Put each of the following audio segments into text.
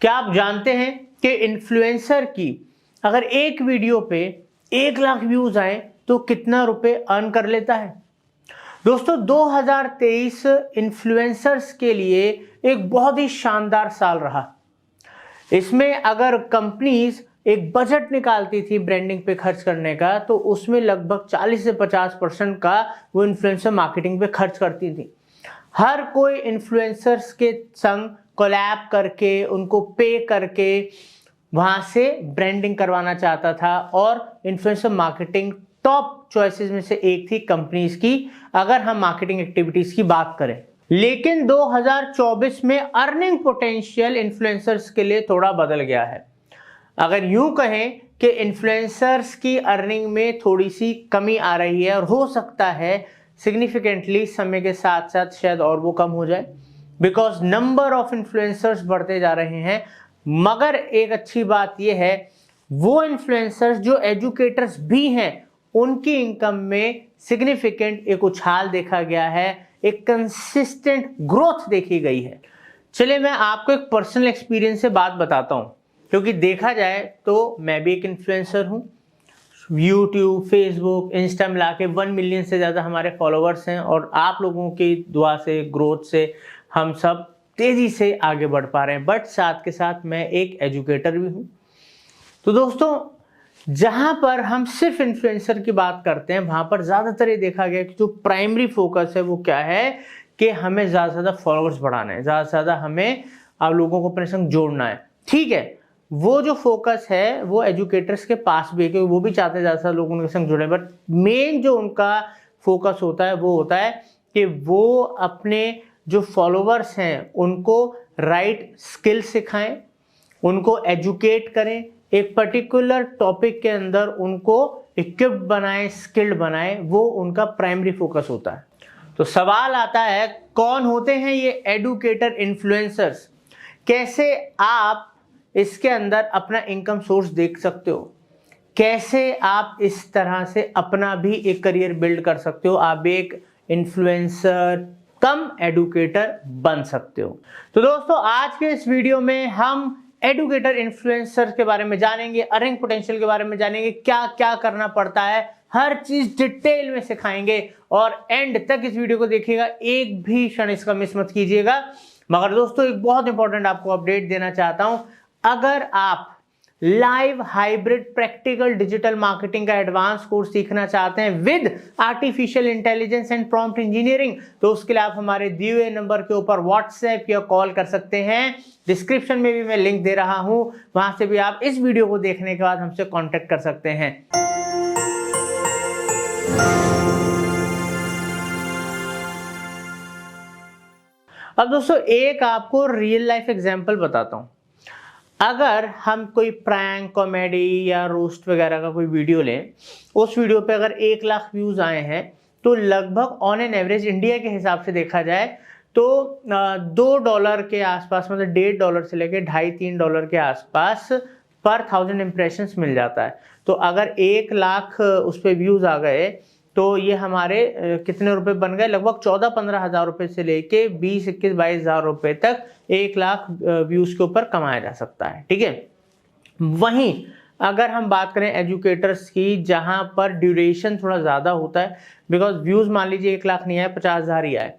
क्या आप जानते हैं कि इन्फ्लुएंसर की अगर एक वीडियो पे 1 लाख व्यूज आए तो कितना रुपए अर्न कर लेता है? दोस्तों 2023 इन्फ्लुएंसर्स के लिए एक बहुत ही शानदार साल रहा। इसमें अगर कंपनीज एक बजट निकालती थी ब्रांडिंग पे खर्च करने का, तो उसमें लगभग 40 से 50% का वो इन्फ्लुएंसर मार्केटिंग पे खर्च करती थी। हर कोई इन्फ्लुएंसर्स के संग कोलैब करके, उनको पे करके वहां से ब्रांडिंग करवाना चाहता था, और इन्फ्लुएंसर मार्केटिंग टॉप चॉइसेस में से एक थी कंपनीज की, अगर हम मार्केटिंग एक्टिविटीज की बात करें। लेकिन 2024 में अर्निंग पोटेंशियल इन्फ्लुएंसर्स के लिए थोड़ा बदल गया है। अगर यूं कहें कि इन्फ्लुएंसर्स की अर्निंग में थोड़ी सी कमी आ रही है, और हो सकता है सिग्निफिकेंटली समय के साथ साथ शायद और वो कम हो जाए, बिकॉज नंबर ऑफ इन्फ्लुएंसर्स बढ़ते जा रहे हैं। मगर एक अच्छी बात यह है, वो इन्फ्लुएंसर्स जो एजुकेटर्स भी हैं, उनकी इनकम में सिग्निफिकेंट एक उछाल देखा गया है, एक कंसिस्टेंट ग्रोथ देखी गई है। चलिए मैं आपको एक पर्सनल एक्सपीरियंस से बात बताता हूं, क्योंकि देखा जाए तो मैं भी एक इन्फ्लुएंसर हूं। यूट्यूब, फेसबुक, इंस्टा मिला के 1 मिलियन से ज़्यादा हमारे फॉलोअर्स हैं, और आप लोगों की दुआ से, ग्रोथ से हम सब तेज़ी से आगे बढ़ पा रहे हैं। बट साथ के साथ मैं एक एजुकेटर भी हूँ। तो दोस्तों, जहाँ पर हम सिर्फ इन्फ्लुएंसर की बात करते हैं, वहाँ पर ज़्यादातर ये देखा गया कि जो प्राइमरी फोकस है वो क्या है कि हमें ज़्यादा से ज़्यादा फॉलोअर्स बढ़ाना है, ज़्यादा से ज़्यादा हमें आप लोगों को अपने संग जोड़ना है। ठीक है, वो जो फोकस है वो एजुकेटर्स के पास भी है, क्योंकि वो भी चाहते हैं ज़्यादा से ज़्यादा लोग उनके संग जुड़े। बट मेन जो उनका फोकस होता है वो होता है कि वो अपने जो फॉलोअर्स हैं उनको राइट स्किल सिखाएं, उनको एजुकेट करें, एक पर्टिकुलर टॉपिक के अंदर उनको इक्विप्ड बनाएं, स्किल्ड बनाएं। वो उनका प्राइमरी फोकस होता है। तो सवाल आता है, कौन होते हैं ये एडुकेटर इन्फ्लुएंसर्स? कैसे आप इसके अंदर अपना इनकम सोर्स देख सकते हो? कैसे आप इस तरह से अपना भी एक करियर बिल्ड कर सकते हो? आप एक इन्फ्लुएंसर कम एडुकेटर बन सकते हो। तो दोस्तों, आज के इस वीडियो में हम एडुकेटर इन्फ्लुएंसर के बारे में जानेंगे, अर्निंग पोटेंशियल के बारे में जानेंगे, क्या क्या करना पड़ता है, हर चीज डिटेल में सिखाएंगे। और एंड तक इस वीडियो को देखिएगा, एक भी क्षण इसका मिस मत कीजिएगा। मगर दोस्तों, एक बहुत इंपॉर्टेंट आपको अपडेट देना चाहता हूं। अगर आप live hybrid practical digital marketing का एडवांस कोर्स सीखना चाहते हैं with artificial intelligence and prompt engineering, तो उसके लिए आप हमारे दिए हुए नंबर के ऊपर व्हाट्सएप या कॉल कर सकते हैं। डिस्क्रिप्शन में भी मैं लिंक दे रहा हूं, वहां से भी आप इस वीडियो को देखने के बाद हमसे कांटेक्ट कर सकते हैं। अब दोस्तों, एक आपको रियल लाइफ एग्जांपल बताता हूं। अगर हम कोई प्रैंक, कॉमेडी या रोस्ट वगैरह का कोई वीडियो लें, उस वीडियो पे अगर 1 लाख व्यूज आए हैं, तो लगभग ऑन एन एवरेज इंडिया के हिसाब से देखा जाए तो $2 के आसपास, मतलब $1.5 से लेके $2.5-3 के आसपास पर 1000 इंप्रेशंस मिल जाता है। तो अगर 1 लाख उस पर व्यूज आ गए तो ये हमारे कितने रुपए बन गए? लगभग 14-15 हज़ार रुपए से लेके 20-21-22 हज़ार रुपए तक 1 लाख व्यूज के ऊपर कमाया जा सकता है। ठीक है, वहीं अगर हम बात करें एजुकेटर्स की, जहां पर ड्यूरेशन थोड़ा ज्यादा होता है, बिकॉज व्यूज मान लीजिए 1 लाख नहीं आए, 50,000 ही आए,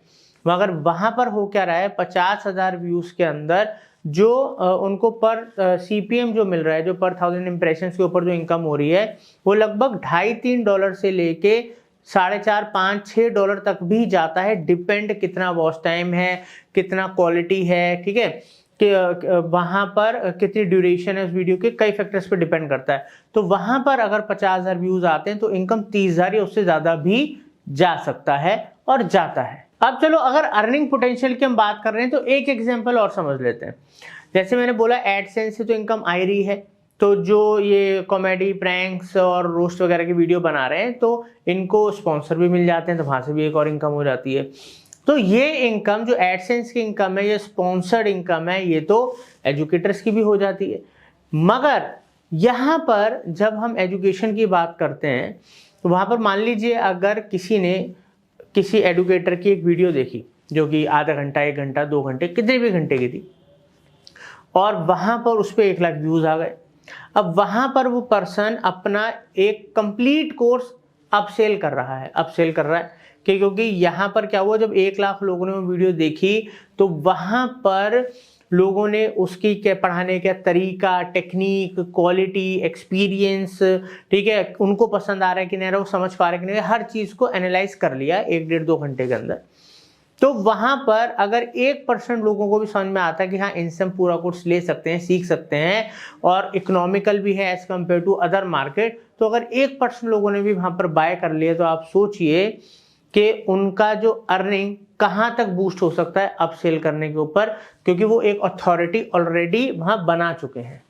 मगर वहां पर हो क्या रहा है, 50,000 व्यूज के अंदर जो उनको पर CPM जो मिल रहा है, जो पर 1000 इंप्रेशन के ऊपर जो इनकम हो रही है, वो लगभग $2.5-3 से लेके $4.5-5-6 तक भी जाता है। डिपेंड कितना वॉच टाइम है, कितना क्वालिटी है, ठीक है, कि वहां पर कितनी ड्यूरेशन है उस वीडियो के, कई फैक्टर्स पे डिपेंड करता है। तो वहां पर अगर 50,000 व्यूज आते हैं तो इनकम 30,000 या उससे ज्यादा भी जा सकता है और जाता है। अब चलो, अगर अर्निंग पोटेंशियल की हम बात कर रहे हैं तो एक एग्जांपल और समझ लेते हैं। जैसे मैंने बोला, एडसेंस से तो इनकम आ रही है, तो जो ये कॉमेडी, प्रैंक्स और रोस्ट वगैरह की वीडियो बना रहे हैं, तो इनको स्पॉन्सर भी मिल जाते हैं, तो वहां से भी एक और इनकम हो जाती है। तो ये इनकम जो एडसेंस की इनकम है, ये स्पॉन्सर्ड इनकम है, ये तो एजुकेटर्स की भी हो जाती है। मगर यहाँ पर जब हम एजुकेशन की बात करते हैं, तो वहाँ पर मान लीजिए अगर किसी ने किसी एडुकेटर की एक वीडियो देखी, जो कि आधा घंटा, 1 घंटा, 2 घंटे, कितने भी घंटे की थी, और वहाँ पर उस पर 1 लाख व्यूज़ आ गए। अब वहाँ पर वो पर्सन अपना एक कंप्लीट कोर्स अपसेल कर रहा है, अपसेल कर रहा है क्योंकि यहाँ पर क्या हुआ, जब 1 लाख लोगों ने वो वीडियो देखी तो वहाँ पर लोगों ने उसकी क्या पढ़ाने का तरीका, टेक्निक, क्वालिटी, एक्सपीरियंस, ठीक है, उनको पसंद आ रहा है कि नहीं रहा, वो समझ पा रहे कि नहीं, हर चीज़ को एनालाइज कर लिया 1 डेढ़ 2 घंटे के अंदर। तो वहाँ पर अगर 1% लोगों को भी समझ में आता है कि हाँ इनसे हम पूरा कोर्स ले सकते हैं, सीख सकते हैं और इकोनॉमिकल भी है as compare to other market, तो अगर 1% लोगों ने भी वहाँ पर बाय कर लिया तो आप सोचिए कि उनका जो अर्निंग कहाँ तक बूस्ट हो सकता है अपसेल करने के ऊपर, क्योंकि वो एक अथॉरिटी ऑलरेडी वहाँ बना चुके हैं।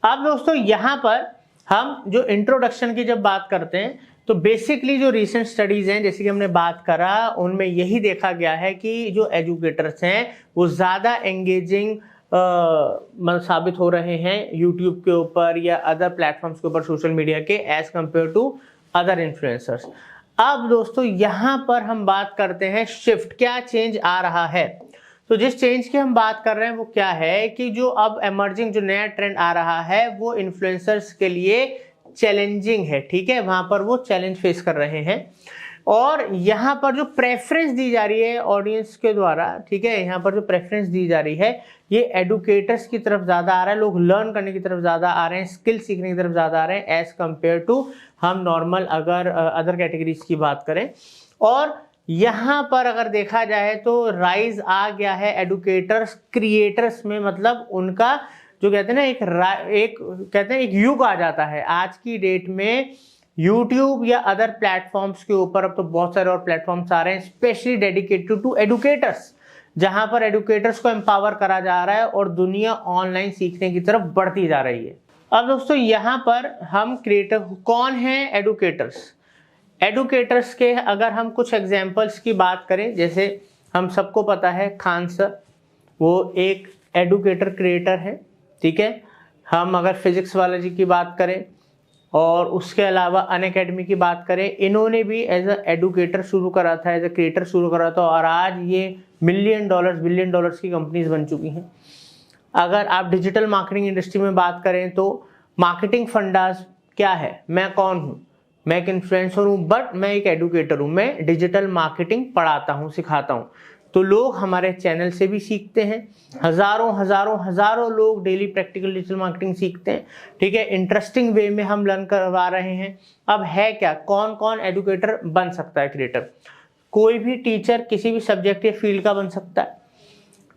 अब दोस्तों यहाँ पर हम जो इंट्रोडक्शन की जब बात करते हैं तो बेसिकली जो रीसेंट स्टडीज़ हैं, जैसे कि हमने बात करा, उनमें यही देखा गया है कि जो एजुकेटर्स हैं वो ज़्यादा एंगेजिंग मतलब साबित हो रहे हैं यूट्यूब के ऊपर या अदर प्लेटफॉर्म्स के ऊपर सोशल मीडिया के as compare to other influencers. अब दोस्तों यहाँ पर हम बात करते हैं शिफ्ट, क्या चेंज आ रहा है। तो जिस चेंज की हम बात कर रहे हैं वो क्या है कि जो अब एमर्जिंग जो नया ट्रेंड आ रहा है वो इन्फ्लुएंसर्स के लिए चैलेंजिंग है, ठीक है, वहां पर वो चैलेंज फेस कर रहे हैं और यहाँ पर जो प्रेफरेंस दी जा रही है ऑडियंस के द्वारा, ठीक है, यहाँ पर जो प्रेफरेंस दी जा रही है ये एडुकेटर्स की तरफ ज़्यादा आ रहा है, लोग लर्न करने की तरफ ज़्यादा आ रहे हैं, स्किल सीखने की तरफ ज़्यादा आ रहे हैं एज कम्पेयर टू हम नॉर्मल अगर अदर कैटेगरीज की बात करें। और यहाँ पर अगर देखा जाए तो राइज आ गया है एडुकेटर्स क्रिएटर्स में, मतलब उनका जो कहते हैं ना एक कहते हैं एक युग आ जाता है आज की डेट में। YouTube या अदर प्लेटफॉर्म्स के ऊपर अब तो बहुत सारे और प्लेटफॉर्म्स आ रहे हैं स्पेशली डेडिकेटेड टू एडुकेटर्स, जहां पर एडुकेटर्स को एम्पावर करा जा रहा है और दुनिया ऑनलाइन सीखने की तरफ बढ़ती जा रही है। अब दोस्तों यहाँ पर हम क्रिएटर कौन है एडुकेटर्स, एडुकेटर्स के अगर हम कुछ एग्जाम्पल्स की बात करें, जैसे हम सबको पता है खान सर, वो एक एडुकेटर क्रिएटर है, ठीक है। हम अगर फिजिक्स वाले जी की बात करें और उसके अलावा अनअकैडमी की बात करें, इन्होंने भी एज अ एडुकेटर शुरू करा था, एज अ क्रिएटर शुरू करा था और आज ये $1 बिलियन डॉलर्स की कंपनीज बन चुकी हैं। अगर आप डिजिटल मार्केटिंग इंडस्ट्री में बात करें तो मार्केटिंग फंडास क्या है, मैं कौन हूँ, मैं एक इन्फ्लुएंसर हूँ बट मैं एक एडुकेटर हूँ, मैं डिजिटल मार्केटिंग पढ़ाता हूँ, सिखाता हूँ, तो लोग हमारे चैनल से भी सीखते हैं। हजारों लोग डेली प्रैक्टिकल डिजिटल मार्केटिंग सीखते हैं, ठीक है, इंटरेस्टिंग वे में हम लर्न करवा रहे हैं। अब है क्या, कौन कौन एडुकेटर बन सकता है क्रिएटर, कोई भी टीचर किसी भी सब्जेक्ट या फील्ड का बन सकता है,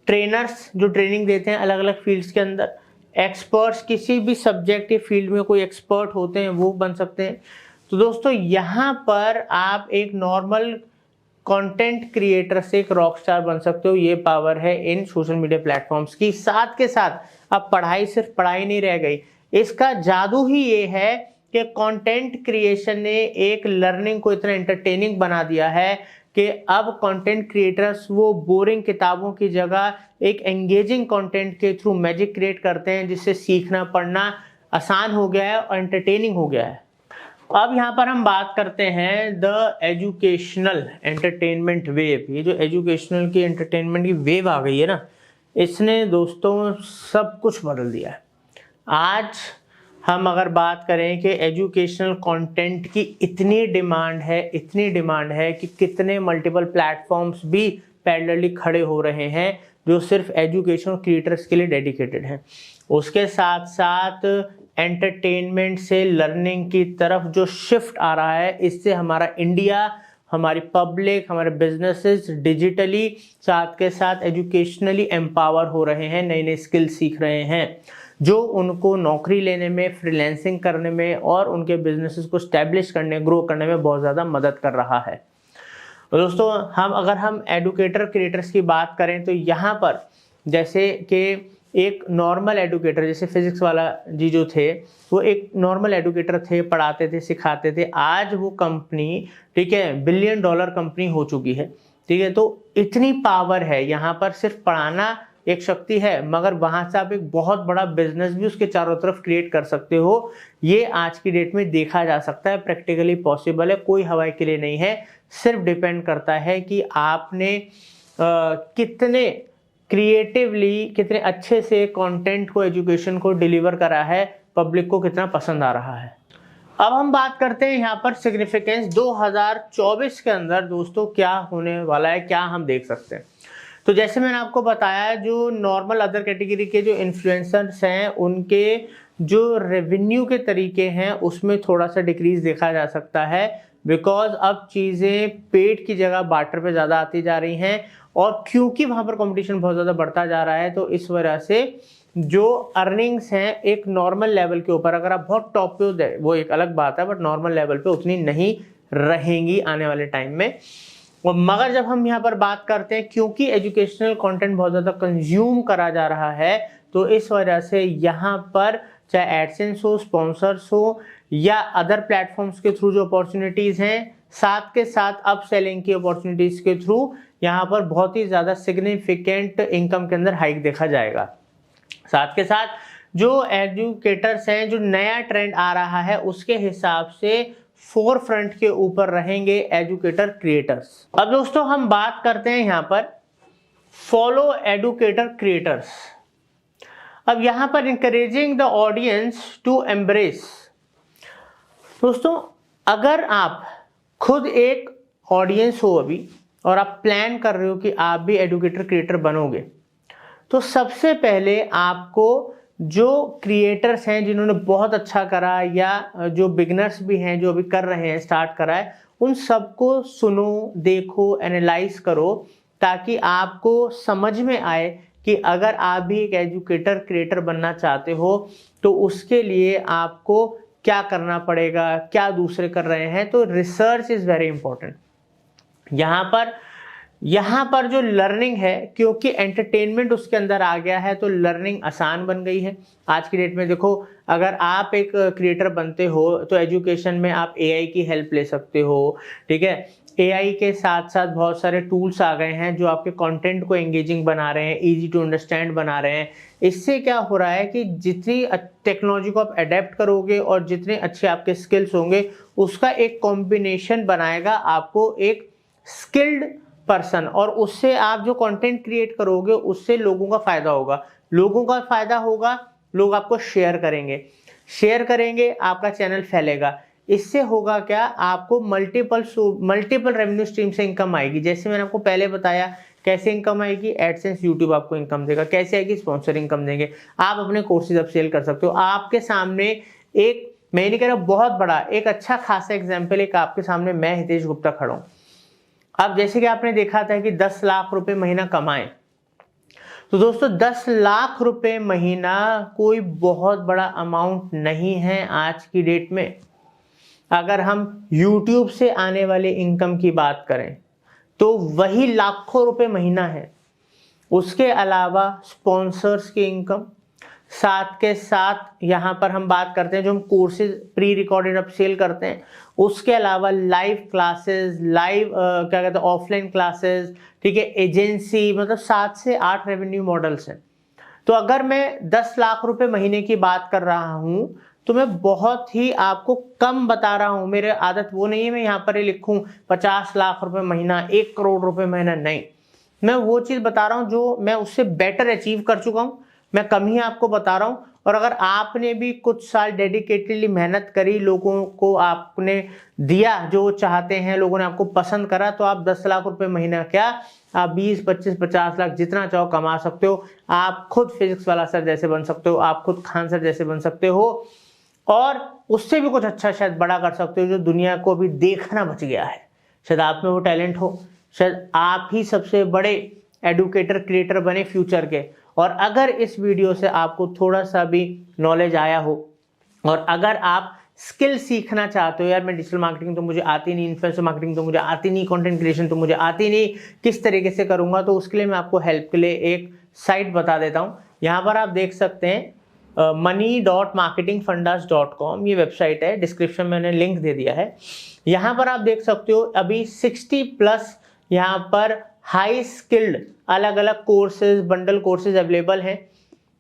ट्रेनर्स जो ट्रेनिंग देते हैं अलग अलग फील्ड्स के अंदर, एक्सपर्ट्स किसी भी सब्जेक्ट या फील्ड में कोई एक्सपर्ट होते हैं वो बन सकते हैं। तो दोस्तों यहाँ पर आप एक नॉर्मल कंटेंट क्रिएटर से एक रॉक स्टार बन सकते हो, ये पावर है इन सोशल मीडिया प्लेटफॉर्म्स की। साथ के साथ अब पढ़ाई सिर्फ पढ़ाई नहीं रह गई, इसका जादू ही ये है कि कंटेंट क्रिएशन ने एक लर्निंग को इतना एंटरटेनिंग बना दिया है कि अब कंटेंट क्रिएटर्स वो बोरिंग किताबों की जगह एक एंगेजिंग कंटेंट के थ्रू मैजिक क्रिएट करते हैं, जिससे सीखना पढ़ना आसान हो गया है और एंटरटेनिंग हो गया है। अब यहाँ पर हम बात करते हैं द एजुकेशनल एंटरटेनमेंट वेव। ये जो एजुकेशनल की एंटरटेनमेंट की वेव आ गई है ना, इसने दोस्तों सब कुछ बदल दिया है। आज हम अगर बात करें कि एजुकेशनल कंटेंट की इतनी डिमांड है कि कितने मल्टीपल प्लेटफॉर्म्स भी पैरेलली खड़े हो रहे हैं जो सिर्फ एजुकेशनल क्रिएटर्स के लिए डेडिकेटेड हैं। उसके साथ साथ एंटरटेनमेंट से लर्निंग की तरफ जो शिफ्ट आ रहा है, इससे हमारा इंडिया, हमारी पब्लिक, हमारे बिजनेसेस डिजिटली साथ के साथ एजुकेशनली एम्पावर हो रहे हैं, नई नई स्किल सीख रहे हैं जो उनको नौकरी लेने में, फ्रीलांसिंग करने में और उनके बिजनेसेस को स्टैब्लिश करने, ग्रो करने में बहुत ज़्यादा मदद कर रहा है। तो दोस्तों अगर हम एडुकेटर क्रिएटर्स की बात करें तो यहाँ पर जैसे कि एक नॉर्मल एडुकेटर, जैसे फिजिक्स वाला जी जो थे, वो एक नॉर्मल एडुकेटर थे, पढ़ाते थे, सिखाते थे। आज वो कंपनी, ठीक है, $1 बिलियन कंपनी हो चुकी है, ठीक है। तो इतनी पावर है यहाँ पर, सिर्फ पढ़ाना एक शक्ति है मगर वहाँ से आप एक बहुत बड़ा बिजनेस भी उसके चारों तरफ क्रिएट कर सकते हो। ये आज की डेट में देखा जा सकता है, प्रैक्टिकली पॉसिबल है, कोई हवाई के लिए नहीं है। सिर्फ डिपेंड करता है कि आपने कितने क्रिएटिवली कितने अच्छे से कंटेंट को, एजुकेशन को डिलीवर करा है, पब्लिक को कितना पसंद आ रहा है। अब हम बात करते हैं यहाँ पर सिग्निफिकेंस 2024 के अंदर दोस्तों क्या होने वाला है, क्या हम देख सकते हैं। तो जैसे मैंने आपको बताया, जो नॉर्मल अदर कैटेगरी के जो इन्फ्लुएंसर्स हैं उनके जो रेवेन्यू के तरीके हैं उसमें थोड़ा सा डिक्रीज देखा जा सकता है, बिकॉज अब चीज़ें पेड की जगह बार्टर पे ज़्यादा आती जा रही हैं, और क्योंकि वहाँ पर कंपटीशन बहुत ज़्यादा बढ़ता जा रहा है तो इस वजह से जो अर्निंग्स हैं एक नॉर्मल लेवल के ऊपर, अगर आप बहुत टॉप पे हो वो एक अलग बात है, बट नॉर्मल लेवल पे उतनी नहीं रहेंगी आने वाले टाइम में। और मगर जब हम यहाँ पर बात करते हैं, क्योंकि एजुकेशनल कंटेंट बहुत ज़्यादा कंज्यूम करा जा रहा है, तो इस वजह से यहाँ पर चाहे एडसेंस हो, स्पॉन्सर्स हो या अदर प्लेटफॉर्म्स के थ्रू जो अपॉर्चुनिटीज़ हैं, साथ के साथ अप सेलिंग की अपॉर्चुनिटीज़ के थ्रू यहाँ पर बहुत ही ज़्यादा सिग्निफिकेंट इनकम के अंदर हाइक देखा जाएगा। साथ के साथ जो एजुकेटर्स हैं, जो नया ट्रेंड आ रहा है उसके हिसाब से फोर फ्रंट के ऊपर रहेंगे एजुकेटर क्रिएटर्स। अब दोस्तों हम बात करते हैं यहाँ पर फॉलो एजुकेटर क्रिएटर्स। अब यहाँ पर encouraging the audience to embrace. दोस्तों अगर आप खुद एक ऑडियंस हो अभी और आप प्लान कर रहे हो कि आप भी एजुकेटर क्रिएटर बनोगे, तो सबसे पहले आपको जो क्रिएटर्स हैं जिन्होंने बहुत अच्छा करा या जो बिगनर्स भी हैं जो अभी कर रहे हैं, स्टार्ट करा है, उन सबको सुनो, देखो, एनालाइज करो, ताकि आपको समझ में आए कि अगर आप भी एक एजुकेटर क्रिएटर बनना चाहते हो तो उसके लिए आपको क्या करना पड़ेगा, क्या दूसरे कर रहे हैं। तो रिसर्च इज़ वेरी इंपॉर्टेंट। यहाँ पर जो लर्निंग है, क्योंकि एंटरटेनमेंट उसके अंदर आ गया है तो लर्निंग आसान बन गई है। आज की डेट में देखो, अगर आप एक क्रिएटर बनते हो तो एजुकेशन में आप एआई की हेल्प ले सकते हो, ठीक है। एआई के साथ साथ बहुत सारे टूल्स आ गए हैं जो आपके कंटेंट को एंगेजिंग बना रहे हैं, इजी टू अंडरस्टैंड बना रहे हैं। इससे क्या हो रहा है कि जितनी टेक्नोलॉजी को आप अडेप्ट करोगे और जितने अच्छे आपके स्किल्स होंगे, उसका एक कॉम्बिनेशन बनाएगा आपको एक स्किल्ड पर्सन, और उससे आप जो कंटेंट क्रिएट करोगे उससे लोगों का फायदा होगा। लोगों का फायदा होगा, लोग आपको शेयर करेंगे, आपका चैनल फैलेगा। इससे होगा क्या, आपको मल्टीपल रेवेन्यू स्ट्रीम से इनकम आएगी। जैसे मैंने आपको पहले बताया कैसे इनकम आएगी, एडसेंस यूट्यूब आपको इनकम देगा। कैसे आएगी, स्पॉन्सर इनकम देंगे। आप अपने कोर्सेज अब सेल कर सकते हो। आपके सामने एक, मैं नहीं कह रहा बहुत बड़ा, एक अच्छा खासा एग्जाम्पल एक आपके सामने मैं हितेश गुप्ता खड़ा हूँ। अब जैसे कि आपने देखा था कि 10 लाख रुपए महीना कमाएं, तो दोस्तों 10 लाख रुपए महीना कोई बहुत बड़ा अमाउंट नहीं है आज की डेट में। अगर हम YouTube से आने वाले इनकम की बात करें तो वही लाखों रुपए महीना है। उसके अलावा स्पॉन्सर्स की इनकम, साथ के साथ यहाँ पर हम बात करते हैं जो हम कोर्सेज प्री रिकॉर्डेड अब सेल करते हैं, उसके अलावा लाइव क्लासेस, क्या कहते हैं ऑफलाइन क्लासेस, ठीक है, एजेंसी, मतलब 7 से 8 रेवेन्यू मॉडल्स हैं। तो अगर मैं 10 लाख रुपए महीने की बात कर रहा हूं तो मैं बहुत ही आपको कम बता रहा हूं। मेरे आदत वो नहीं है मैं यहाँ पर ही लिखूं 50 लाख रुपए महीना, 1 करोड़ रुपए महीना, नहीं। मैं वो चीज बता रहा हूं जो मैं उससे बेटर अचीव कर चुका हूं, मैं कम ही आपको बता रहा हूं। और अगर आपने भी कुछ साल डेडिकेटेडली मेहनत करी, लोगों को आपने दिया जो चाहते हैं, लोगों ने आपको पसंद करा, तो आप 10 लाख रुपए महीना क्या, आप 20, 25, 50 लाख जितना चाहो कमा सकते हो। आप खुद फिजिक्स वाला सर जैसे बन सकते हो, आप खुद खान सर जैसे बन सकते हो, और उससे भी कुछ अच्छा शायद बड़ा कर सकते हो जो दुनिया को अभी देखना बच गया है। शायद आप में वो टैलेंट हो, शायद आप ही सबसे बड़े एडुकेटर क्रिएटर बने फ्यूचर के। और अगर इस वीडियो से आपको थोड़ा सा भी नॉलेज आया हो और अगर आप स्किल सीखना चाहते हो, यार मैं डिजिटल मार्केटिंग तो मुझे आती नहीं, इन्फ्लुएंसर मार्केटिंग तो मुझे आती नहीं, कंटेंट क्रिएशन तो मुझे आती नहीं, किस तरीके से करूंगा, तो उसके लिए मैं आपको हेल्प के लिए एक साइट बता देता हूं। यहाँ पर आप देख सकते हैं money.marketingfundas.com, ये वेबसाइट है, डिस्क्रिप्शन में मैंने लिंक दे दिया है। यहाँ पर आप देख सकते हो अभी 60+ यहाँ पर हाई स्किल्ड अलग अलग कोर्सेज, बंडल कोर्सेज अवेलेबल हैं,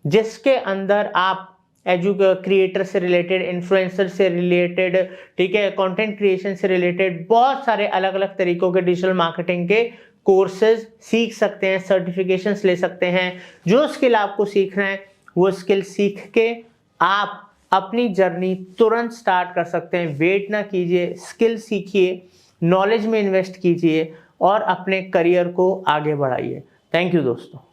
जिसके अंदर आप क्रिएटर से रिलेटेड, इन्फ्लुएंसर से रिलेटेड, ठीक है, कंटेंट क्रिएशन से रिलेटेड बहुत सारे अलग अलग तरीकों के डिजिटल मार्केटिंग के कोर्सेज सीख सकते हैं, सर्टिफिकेशंस ले सकते हैं। जो स्किल आपको सीखना है वो स्किल सीख के आप अपनी जर्नी तुरंत स्टार्ट कर सकते हैं। वेट ना कीजिए, स्किल सीखिए, नॉलेज में इन्वेस्ट कीजिए और अपने करियर को आगे बढ़ाइए। थैंक यू दोस्तों।